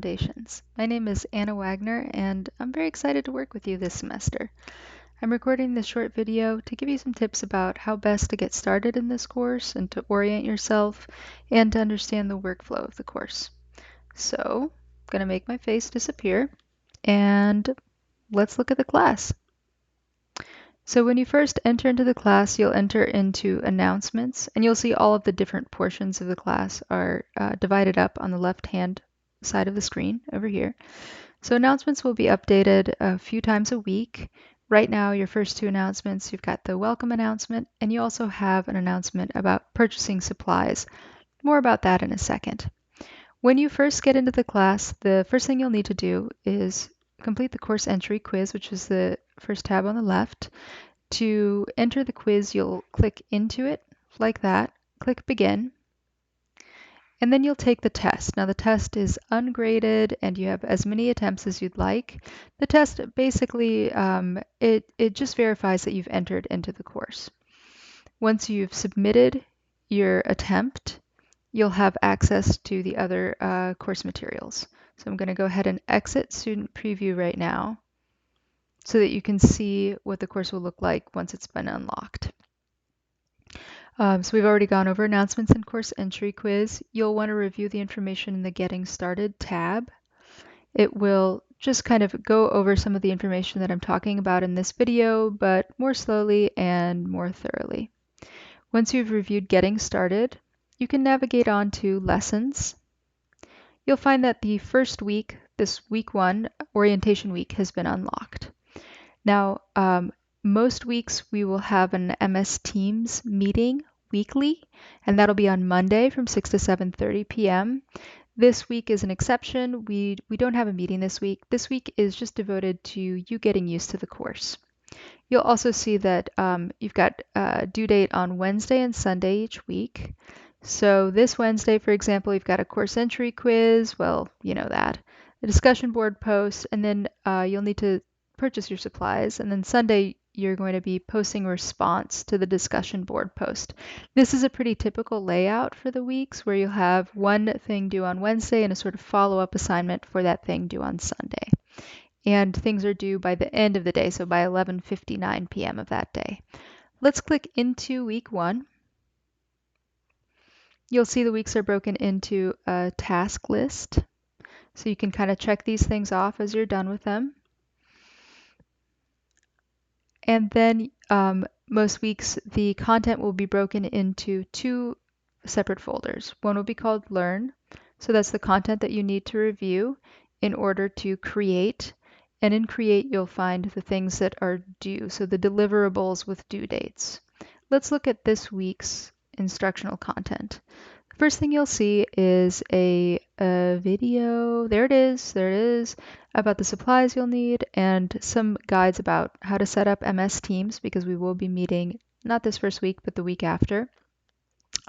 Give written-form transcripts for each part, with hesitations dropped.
Foundations. My name is Anna Wagner, and I'm very excited to work with you this semester. I'm recording this short video to give you some tips about how best to get started in this course and to orient yourself and to understand the workflow of the course. So, I'm going to make my face disappear, and let's look at the class. So when you first enter into the class, you'll enter into announcements, and you'll see all of the different portions of the class are divided up on the left-hand side of the screen over here. So announcements will be updated a few times a week. Right now, your first two announcements, you've got the welcome announcement, and you also have an announcement about purchasing supplies. More about that in a second. When you first get into the class, the first thing you'll need to do is complete the course entry quiz, which is the first tab on the left. To enter the quiz, you'll click into it like that, click begin, and then you'll take the test. Now the test is ungraded and you have as many attempts as you'd like. The test basically, it just verifies that you've entered into the course. Once you've submitted your attempt, you'll have access to the other course materials. So I'm going to go ahead and exit Student Preview right now so that you can see what the course will look like once it's been unlocked. So we've already gone over announcements and course entry quiz. You'll want to review the information in the Getting Started tab. It will just kind of go over some of the information that I'm talking about in this video, but more slowly and more thoroughly. Once you've reviewed Getting Started, you can navigate on to Lessons. You'll find that the first week, this week 1, orientation week, has been unlocked. Now, most weeks we will have an MS Teams meeting weekly, and that'll be on Monday from 6 to 7:30 p.m. This week is an exception. We don't have a meeting this week. This week is just devoted to you getting used to the course. You'll also see that you've got a due date on Wednesday and Sunday each week. So this Wednesday, for example, you've got a course entry quiz, well, you know that, a discussion board post, and then you'll need to purchase your supplies. And then Sunday, you're going to be posting a response to the discussion board post. This is a pretty typical layout for the weeks where you'll have one thing due on Wednesday and a sort of follow-up assignment for that thing due on Sunday. And things are due by the end of the day, so by 11:59 p.m. of that day. Let's click into week 1. You'll see the weeks are broken into a task list. So you can kind of check these things off as you're done with them. And then most weeks, the content will be broken into 2 separate folders. One will be called Learn. So that's the content that you need to review in order to create. And in Create, you'll find the things that are due, so the deliverables with due dates. Let's look at this week's instructional content. First thing you'll see is a video, there it is, about the supplies you'll need and some guides about how to set up MS Teams because we will be meeting not this first week, but the week after.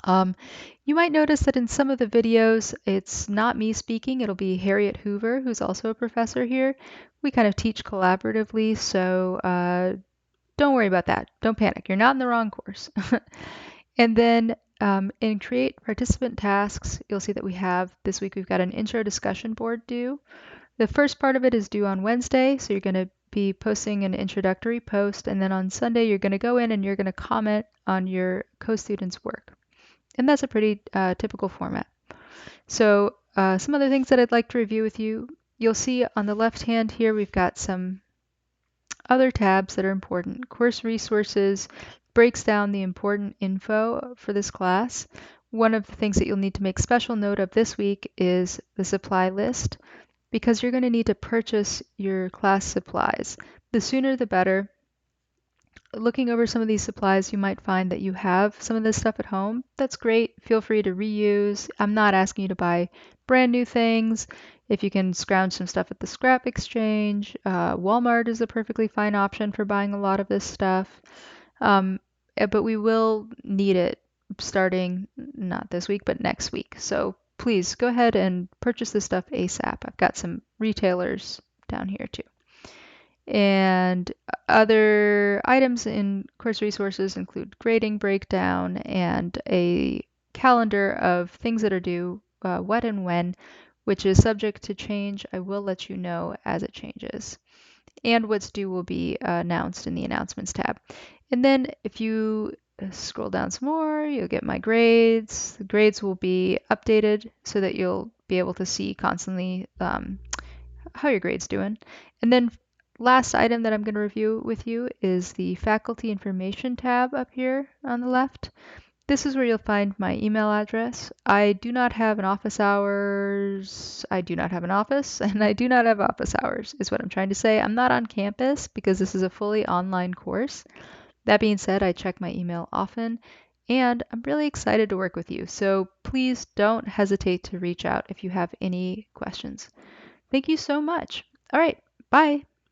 You might notice that in some of the videos, it's not me speaking, it'll be Harriet Hoover, who's also a professor here. We kind of teach collaboratively, so don't worry about that. Don't panic, you're not in the wrong course. And then in Create Participant Tasks, you'll see that we have, this week we've got an intro discussion board due. The first part of it is due on Wednesday, so you're going to be posting an introductory post, and then on Sunday you're going to go in and you're going to comment on your co-students' work. And that's a pretty typical format. So some other things that I'd like to review with you, you'll see on the left hand here we've got some other tabs that are important. Course Resources breaks down the important info for this class. One of the things that you'll need to make special note of this week is the supply list, because you're going to need to purchase your class supplies. The sooner the better. Looking over some of these supplies, you might find that you have some of this stuff at home. That's great. Feel free to reuse. I'm not asking you to buy brand new things. If you can scrounge some stuff at the scrap exchange, Walmart is a perfectly fine option for buying a lot of this stuff. But we will need it starting not this week, but next week. So please go ahead and purchase this stuff ASAP. I've got some retailers down here too. And other items in course resources include grading breakdown and a calendar of things that are due, what and when, which is subject to change. I will let you know as it changes. And what's due will be announced in the Announcements tab. And then if you scroll down some more, you'll get my grades. The grades will be updated so that you'll be able to see constantly how your grade's doing. And then last item that I'm going to review with you is the Faculty Information tab up here on the left. This is where you'll find my email address. I do not have an office hours. I do not have an office, and I do not have office hours, is what I'm trying to say. I'm not on campus because this is a fully online course. That being said, I check my email often, and I'm really excited to work with you. So please don't hesitate to reach out if you have any questions. Thank you so much. All right, bye.